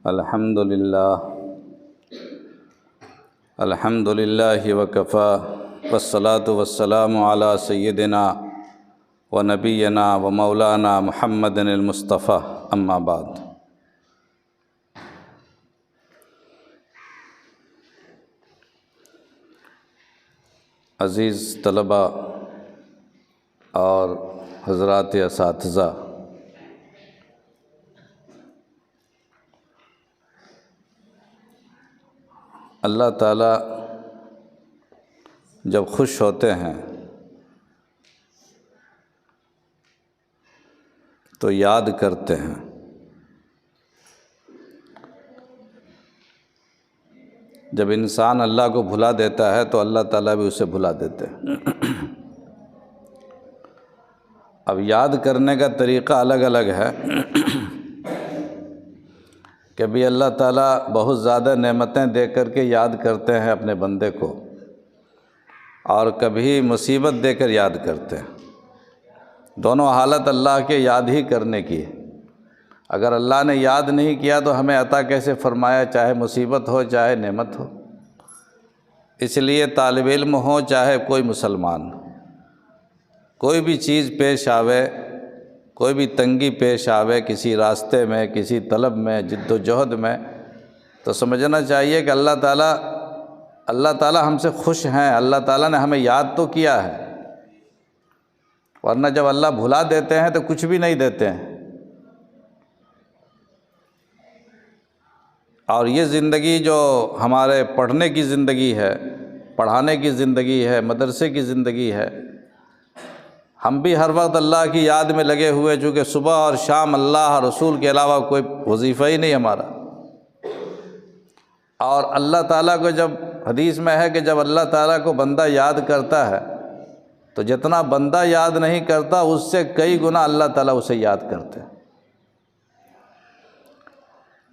الحمد للہ وکفا والصلاة والسلام علی سیدنا و نبینا و مولانا محمد المصطفیٰ، اما بعد۔ عزیز طلباء اور حضرات اساتذہ، اللہ تعالیٰ جب خوش ہوتے ہیں تو یاد کرتے ہیں، جب انسان اللہ کو بھلا دیتا ہے تو اللہ تعالیٰ بھی اسے بھلا دیتے ہیں۔ اب یاد کرنے کا طریقہ الگ الگ ہے۔ کبھی اللہ تعالیٰ بہت زیادہ نعمتیں دے کر کے یاد کرتے ہیں اپنے بندے کو، اور کبھی مصیبت دے کر یاد کرتے ہیں۔ دونوں حالت اللہ کے یاد ہی کرنے کی ہے۔ اگر اللہ نے یاد نہیں کیا تو ہمیں عطا کیسے فرمایا، چاہے مصیبت ہو چاہے نعمت ہو۔ اس لیے طالب علم ہو چاہے کوئی مسلمان، کوئی بھی چیز پیش آوے، کوئی بھی تنگی پیش آوے کسی راستے میں، کسی طلب میں، جد و جہد میں، تو سمجھنا چاہیے کہ اللہ تعالیٰ ہم سے خوش ہیں، اللہ تعالیٰ نے ہمیں یاد تو کیا ہے، ورنہ جب اللہ بھلا دیتے ہیں تو کچھ بھی نہیں دیتے ہیں۔ اور یہ زندگی جو ہمارے پڑھنے کی زندگی ہے، پڑھانے کی زندگی ہے، مدرسے کی زندگی ہے، ہم بھی ہر وقت اللہ کی یاد میں لگے ہوئے، چونکہ صبح اور شام اللہ رسول کے علاوہ کوئی وظیفہ ہی نہیں ہمارا۔ اور اللہ تعالیٰ کو جب حدیث میں ہے کہ جب اللہ تعالیٰ کو بندہ یاد کرتا ہے تو جتنا بندہ یاد نہیں کرتا اس سے کئی گنا اللہ تعالیٰ اسے یاد کرتے ہیں۔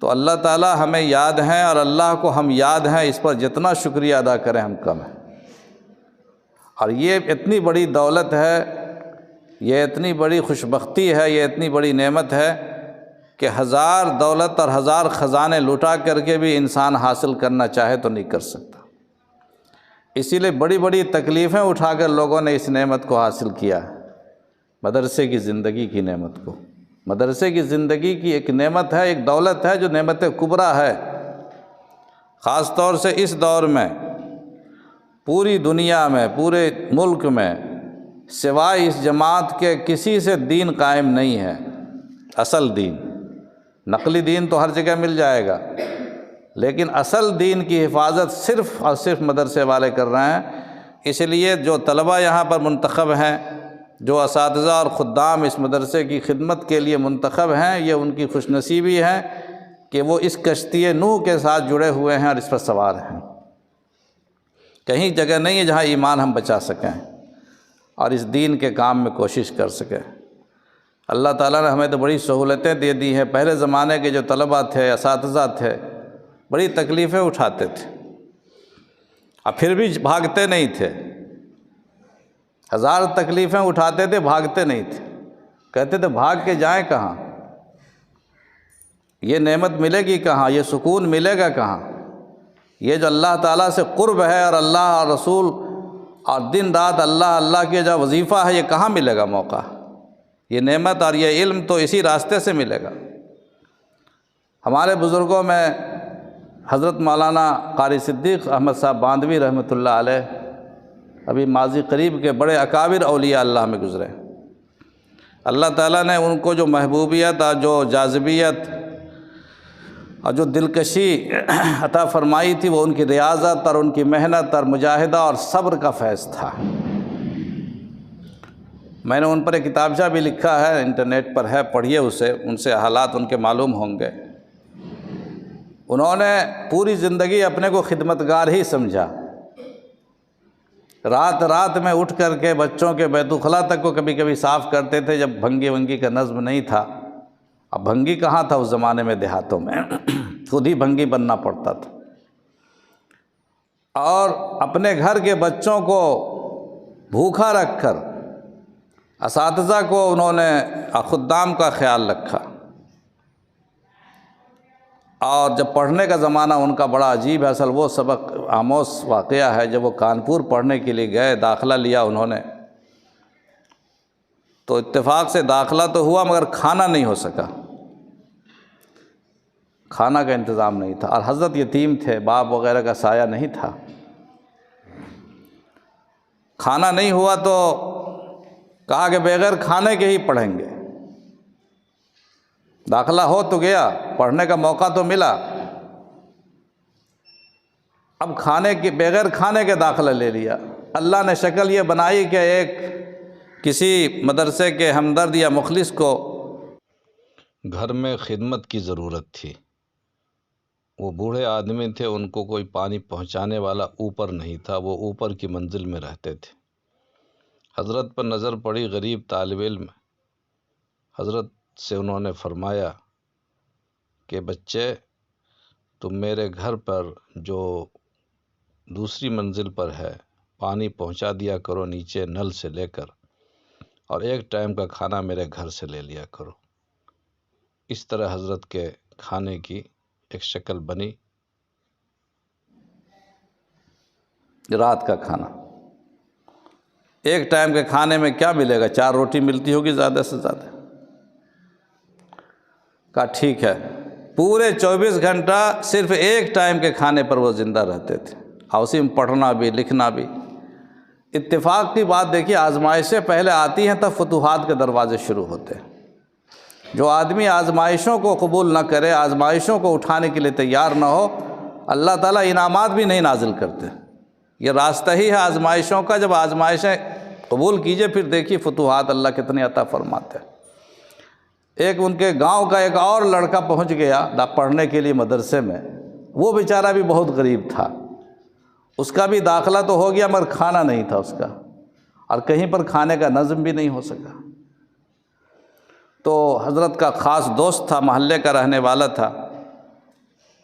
تو اللہ تعالیٰ ہمیں یاد ہیں، اور اللہ کو ہم یاد ہیں، اس پر جتنا شکریہ ادا کریں ہم کم ہیں۔ اور یہ اتنی بڑی دولت ہے، یہ اتنی بڑی خوشبختی ہے، یہ اتنی بڑی نعمت ہے کہ ہزار دولت اور ہزار خزانے لٹا کر کے بھی انسان حاصل کرنا چاہے تو نہیں کر سکتا۔ اسی لیے بڑی بڑی تکلیفیں اٹھا کر لوگوں نے اس نعمت کو حاصل کیا ہے، مدرسے کی زندگی کی نعمت کو۔ مدرسے کی زندگی کی ایک نعمت ہے، ایک دولت ہے جو نعمت کبریٰ ہے۔ خاص طور سے اس دور میں پوری دنیا میں، پورے ملک میں سوائے اس جماعت کے کسی سے دین قائم نہیں ہے، اصل دین۔ نقلی دین تو ہر جگہ مل جائے گا، لیکن اصل دین کی حفاظت صرف اور صرف مدرسے والے کر رہے ہیں۔ اس لیے جو طلباء یہاں پر منتخب ہیں، جو اساتذہ اور خدام اس مدرسے کی خدمت کے لیے منتخب ہیں، یہ ان کی خوش نصیبی ہے کہ وہ اس کشتی نوح کے ساتھ جڑے ہوئے ہیں اور اس پر سوار ہیں۔ کہیں جگہ نہیں ہے جہاں ایمان ہم بچا سکیں اور اس دین کے کام میں کوشش کر سکیں۔ اللہ تعالیٰ نے ہمیں تو بڑی سہولتیں دے دی ہیں۔ پہلے زمانے کے جو طلباء تھے، اساتذہ تھے، بڑی تکلیفیں اٹھاتے تھے، اور پھر بھی بھاگتے نہیں تھے۔ ہزار تکلیفیں اٹھاتے تھے، بھاگتے نہیں تھے۔ کہتے تھے بھاگ کے جائیں کہاں، یہ نعمت ملے گی کہاں، یہ سکون ملے گا کہاں، یہ جو اللہ تعالیٰ سے قرب ہے اور اللہ اور رسول اور دن رات اللہ کے جو وظیفہ ہے، یہ کہاں ملے گا موقع؟ یہ نعمت اور یہ علم تو اسی راستے سے ملے گا۔ ہمارے بزرگوں میں حضرت مولانا قاری صدیق احمد صاحب باندھوی رحمۃ اللہ علیہ ابھی ماضی قریب کے بڑے اکابر اولیاء اللہ میں گزرے۔ اللہ تعالیٰ نے ان کو جو محبوبیت اور جو جاذبیت اور جو دلکشی عطا فرمائی تھی، وہ ان کی ریاضت اور ان کی محنت اور مجاہدہ اور صبر کا فیض تھا۔ میں نے ان پر ایک کتابچہ بھی لکھا ہے، انٹرنیٹ پر ہے، پڑھیے اسے، ان سے حالات ان کے معلوم ہوں گے۔ انہوں نے پوری زندگی اپنے کو خدمتگار ہی سمجھا۔ رات رات میں اٹھ کر کے بچوں کے بیت الخلاء تک کو کبھی کبھی صاف کرتے تھے، جب بھنگی ونگی کا نظم نہیں تھا۔ اب بھنگی کہاں تھا اس زمانے میں، دیہاتوں میں خود ہی بھنگی بننا پڑتا تھا۔ اور اپنے گھر کے بچوں کو بھوکا رکھ کر اساتذہ کو انہوں نے خدام کا خیال رکھا، اور جب پڑھنے کا زمانہ ان کا بڑا عجیب ہے، اصل وہ سبق آموز واقعہ ہے، جب وہ کانپور پڑھنے کے لیے گئے، داخلہ لیا انہوں نے، تو اتفاق سے داخلہ تو ہوا مگر کھانا نہیں ہو سکا، کھانا کا انتظام نہیں تھا، اور حضرت یتیم تھے، باپ وغیرہ کا سایہ نہیں تھا، کھانا نہیں ہوا تو کہا کہ بغیر کھانے کے ہی پڑھیں گے، داخلہ ہو تو گیا، پڑھنے کا موقع تو ملا، اب بغیر کھانے کے داخلہ لے لیا۔ اللہ نے شکل یہ بنائی کہ ایک کسی مدرسے کے ہمدرد یا مخلص کو گھر میں خدمت کی ضرورت تھی، وہ بوڑھے آدمی تھے، ان کو کوئی پانی پہنچانے والا اوپر نہیں تھا، وہ اوپر کی منزل میں رہتے تھے۔ حضرت پر نظر پڑی، غریب طالب علم، حضرت سے انہوں نے فرمایا کہ بچے، تم میرے گھر پر جو دوسری منزل پر ہے پانی پہنچا دیا کرو نیچے نل سے لے کر، اور ایک ٹائم کا کھانا میرے گھر سے لے لیا کرو۔ اس طرح حضرت کے کھانے کی ایک شکل بنی، رات کا کھانا، ایک ٹائم کے کھانے میں کیا ملے گا، 4 روٹی ملتی ہوگی زیادہ سے زیادہ۔ کہا ٹھیک ہے، پورے 24 گھنٹہ صرف ایک ٹائم کے کھانے پر وہ زندہ رہتے تھے، اور اسی میں پڑھنا بھی لکھنا بھی۔ اتفاق کی بات دیکھیے، آزمائشیں پہلے آتی ہیں تب فتوحات کے دروازے شروع ہوتے ہیں۔ جو آدمی آزمائشوں کو قبول نہ کرے، آزمائشوں کو اٹھانے کے لیے تیار نہ ہو، اللہ تعالیٰ انعامات بھی نہیں نازل کرتے۔ یہ راستہ ہی ہے آزمائشوں کا، جب آزمائشیں قبول کیجئے پھر دیکھیے فتوحات اللہ کتنے عطا فرماتے ہیں۔ ایک ان کے گاؤں کا ایک اور لڑکا پہنچ گیا پڑھنے کے لیے مدرسے میں، وہ بیچارہ بھی بہت غریب تھا، اس کا بھی داخلہ تو ہو گیا مگر کھانا نہیں تھا اس کا، اور کہیں پر کھانے کا نظم بھی نہیں ہو سکا۔ تو حضرت کا خاص دوست تھا، محلے کا رہنے والا تھا،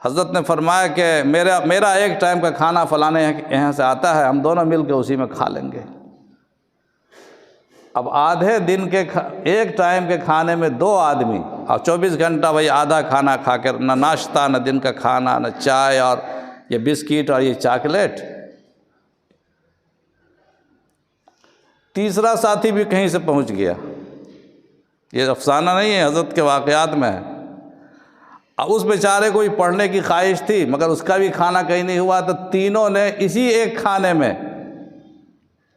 حضرت نے فرمایا کہ میرا ایک ٹائم کا کھانا فلانے یہاں سے آتا ہے، ہم دونوں مل کے اسی میں کھا لیں گے۔ اب آدھے دن کے ایک ٹائم کے کھانے میں 2 آدمی، اور 24 گھنٹہ وہی آدھا کھانا کھا کر، نہ ناشتہ نہ دن کا کھانا نہ چائے، اور یہ بسکٹ اور یہ چاکلیٹ۔ تیسرا ساتھی بھی کہیں سے پہنچ گیا، یہ افسانہ نہیں ہے، حضرت کے واقعات میں ہے۔ اب اس بیچارے کو بھی پڑھنے کی خواہش تھی مگر اس کا بھی کھانا کہیں نہیں ہوا، تو تینوں نے اسی ایک کھانے میں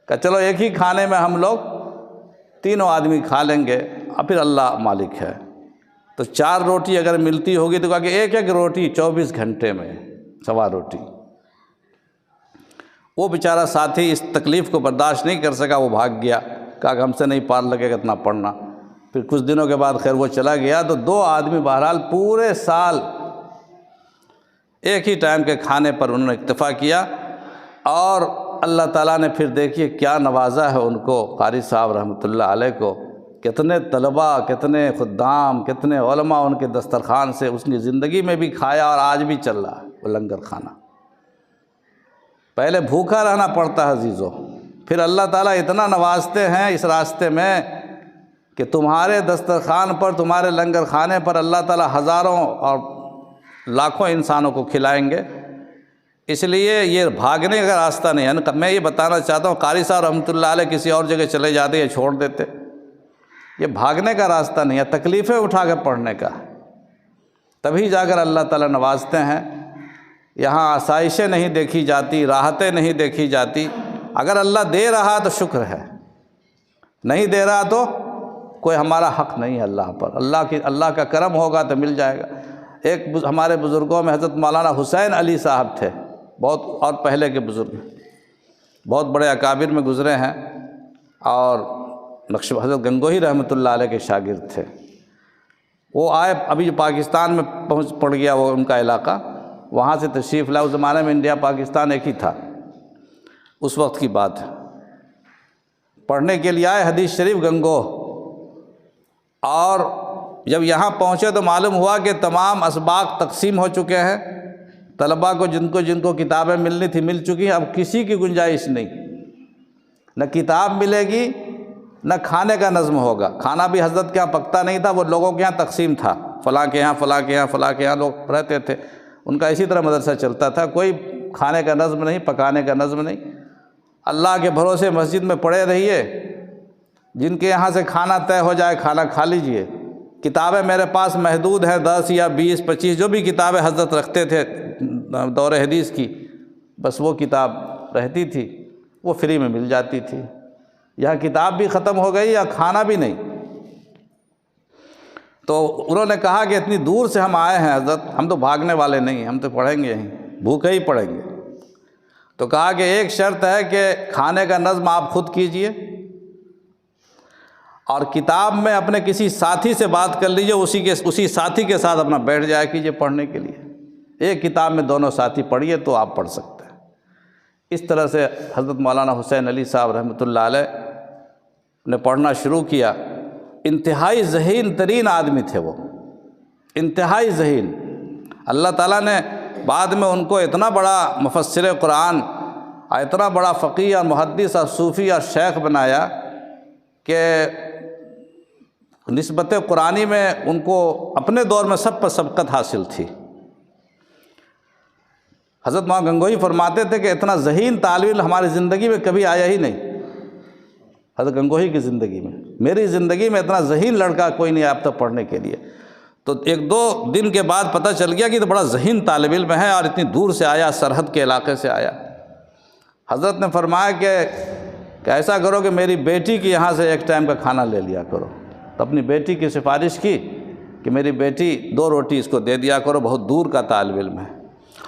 کہا چلو ایک ہی کھانے میں ہم لوگ تینوں آدمی کھا لیں گے، اور پھر اللہ مالک ہے۔ تو 4 روٹی اگر ملتی ہوگی تو کہا کہ ایک ایک روٹی 24 گھنٹے میں 1.25 روٹی۔ وہ بیچارہ ساتھی اس تکلیف کو برداشت نہیں کر سکا، وہ بھاگ گیا، کہا کہ ہم سے نہیں پار لگے گا اتنا پڑھنا۔ پھر کچھ دنوں کے بعد خیر وہ چلا گیا، تو 2 آدمی بہرحال پورے سال ایک ہی ٹائم کے کھانے پر انہوں نے اکتفا کیا، اور اللہ تعالیٰ نے پھر دیکھیے کیا نوازا ہے ان کو، قاری صاحب رحمۃ اللہ علیہ کو، کتنے طلباء، کتنے خدام، کتنے علماء ان کے دسترخوان سے اس کی زندگی میں بھی کھایا، اور آج بھی چل رہا ہے وہ لنگر کھانا۔ پہلے بھوکا رہنا پڑتا ہے عزیزو، پھر اللہ تعالیٰ اتنا نوازتے ہیں اس راستے میں کہ تمہارے دسترخوان پر، تمہارے لنگر کھانے پر اللہ تعالیٰ ہزاروں اور لاکھوں انسانوں کو کھلائیں گے۔ اس لیے یہ بھاگنے کا راستہ نہیں ہے۔ میں یہ بتانا چاہتا ہوں، قاری صاحب رحمۃ اللہ علیہ کسی اور جگہ چلے جاتے یا چھوڑ دیتے، یہ بھاگنے کا راستہ نہیں ہے، تکلیفیں اٹھا کے پڑھنے کا، تبھی جا کر اللہ تعالیٰ نوازتے ہیں۔ یہاں آسائشیں نہیں دیکھی جاتی، راحتیں نہیں دیکھی جاتی۔ اگر اللہ دے رہا تو شکر ہے، نہیں دے رہا تو کوئی ہمارا حق نہیں ہے اللہ پر۔ اللہ کا کرم ہوگا تو مل جائے گا۔ ایک ہمارے بزرگوں میں حضرت مولانا حسین علی صاحب تھے، بہت اور پہلے کے بزرگ، بہت بڑے اکابر میں گزرے ہیں، اور حضرت گنگوہی رحمۃ اللہ علیہ کے شاگرد تھے۔ وہ آئے، ابھی جو پاکستان میں پڑ گیا وہ ان کا علاقہ، وہاں سے تشریف لائے۔ اس زمانے میں انڈیا پاکستان ایک ہی تھا، اس وقت کی بات ہے۔ پڑھنے کے لیے آئے حدیث شریف گنگوہ، اور جب یہاں پہنچے تو معلوم ہوا کہ تمام اسباق تقسیم ہو چکے ہیں، طلباء کو جن کو کتابیں ملنی تھی مل چکی ہیں، اب کسی کی گنجائش نہیں، نہ کتاب ملے گی نہ کھانے کا نظم ہوگا۔ کھانا بھی حضرت کے یہاں پکتا نہیں تھا، وہ لوگوں کے یہاں تقسیم تھا، فلاں کے یہاں فلاں کے یہاں فلاں کے یہاں لوگ رہتے تھے، ان کا اسی طرح مدرسہ چلتا تھا، کوئی کھانے کا نظم نہیں، پکانے کا نظم نہیں، اللہ کے بھروسے مسجد میں پڑے رہیے، جن کے یہاں سے کھانا طے ہو جائے کھانا کھا لیجئے۔ کتابیں میرے پاس محدود ہیں، 10 یا 20 25 جو بھی کتابیں حضرت رکھتے تھے دور حدیث کی، بس وہ کتاب رہتی تھی، وہ فری میں مل جاتی تھی۔ یہاں کتاب بھی ختم ہو گئی یا کھانا بھی نہیں۔ تو انہوں نے کہا کہ اتنی دور سے ہم آئے ہیں حضرت، ہم تو بھاگنے والے نہیں، ہم تو پڑھیں گے ہی، بھوکے ہی پڑھیں گے۔ تو کہا کہ ایک شرط ہے کہ کھانے کا نظم آپ خود کیجئے، اور کتاب میں اپنے کسی ساتھی سے بات کر لیجئے، اسی ساتھی کے ساتھ اپنا بیٹھ جایا کیجئے پڑھنے کے لیے، ایک کتاب میں دونوں ساتھی پڑھیے تو آپ پڑھ سکتے ہیں۔ اس طرح سے حضرت مولانا حسین علی صاحب رحمۃ اللہ علیہ نے پڑھنا شروع کیا۔ انتہائی ذہین ترین آدمی تھے وہ، انتہائی ذہین۔ اللہ تعالیٰ نے بعد میں ان کو اتنا بڑا مفسر قرآن اور اتنا بڑا فقیہ اور محدث اور صوفی اور شیخ بنایا کہ نسبت قرآنی میں ان کو اپنے دور میں سب پر سبقت حاصل تھی۔ حضرت مولانا گنگوہی فرماتے تھے کہ اتنا ذہین طالب علم ہماری زندگی میں کبھی آیا ہی نہیں۔ حضرت گنگوہی کی زندگی میں، میری زندگی میں اتنا ذہین لڑکا کوئی نہیں آپ تک پڑھنے کے لیے۔ تو 1-2 دن کے بعد پتہ چل گیا کہ تو بڑا ذہین طالب علم ہے اور اتنی دور سے آیا، سرحد کے علاقے سے آیا۔ حضرت نے فرمایا کہ ایسا کرو کہ میری بیٹی کی یہاں سے ایک ٹائم کا کھانا لے لیا کرو۔ تو اپنی بیٹی کی سفارش کی کہ میری بیٹی 2 روٹی اس کو دے دیا کرو، بہت دور کا طالب علم ہے۔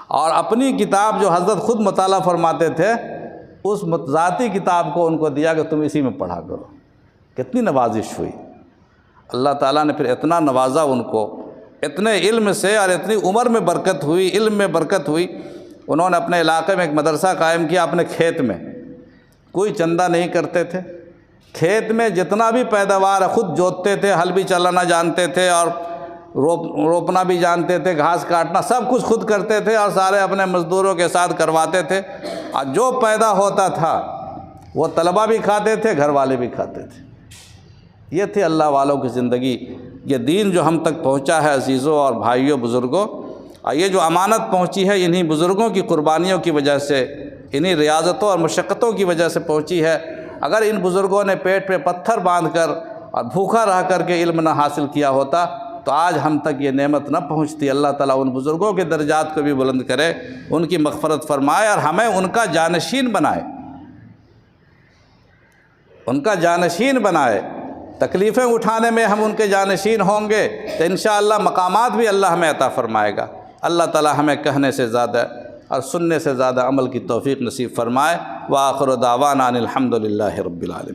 اور اپنی کتاب جو حضرت خود مطالعہ فرماتے تھے، اس ذاتی کتاب کو ان کو دیا کہ تم اسی میں پڑھا کرو۔ کتنی نوازش ہوئی، اللہ تعالیٰ نے پھر اتنا نوازا ان کو، اتنے علم سے اور اتنی عمر میں برکت ہوئی، علم میں برکت ہوئی۔ انہوں نے اپنے علاقے میں ایک مدرسہ قائم کیا، اپنے کھیت میں، کوئی چندہ نہیں کرتے تھے، کھیت میں جتنا بھی پیداوار ہے خود جوتتے تھے، ہل بھی چلانا جانتے تھے اور روپنا بھی جانتے تھے، گھاس کاٹنا سب کچھ خود کرتے تھے، اور سارے اپنے مزدوروں کے ساتھ کرواتے تھے، اور جو پیدا ہوتا تھا وہ طلبہ بھی کھاتے تھے، گھر والے بھی کھاتے تھے۔ یہ تھی اللہ والوں کی زندگی۔ یہ دین جو ہم تک پہنچا ہے عزیزوں اور بھائیوں بزرگوں، اور یہ جو امانت پہنچی ہے انہی بزرگوں کی قربانیوں کی وجہ سے، انہی ریاضتوں اور مشقتوں کی وجہ سے پہنچی ہے۔ اگر ان بزرگوں نے پیٹ پہ پتھر باندھ کر اور بھوکا رہ کر کے علم نہ حاصل کیا ہوتا تو آج ہم تک یہ نعمت نہ پہنچتی۔ اللہ تعالیٰ ان بزرگوں کے درجات کو بھی بلند کرے، ان کی مغفرت فرمائے، اور ہمیں ان کا جانشین بنائے، ان کا جانشین بنائے۔ تکلیفیں اٹھانے میں ہم ان کے جانشین ہوں گے تو انشاءاللہ مقامات بھی اللہ ہمیں عطا فرمائے گا۔ اللہ تعالیٰ ہمیں کہنے سے زیادہ اور سننے سے زیادہ عمل کی توفیق نصیب فرمائے۔ وآخر دعوانا ان الحمد للہ رب العالمین۔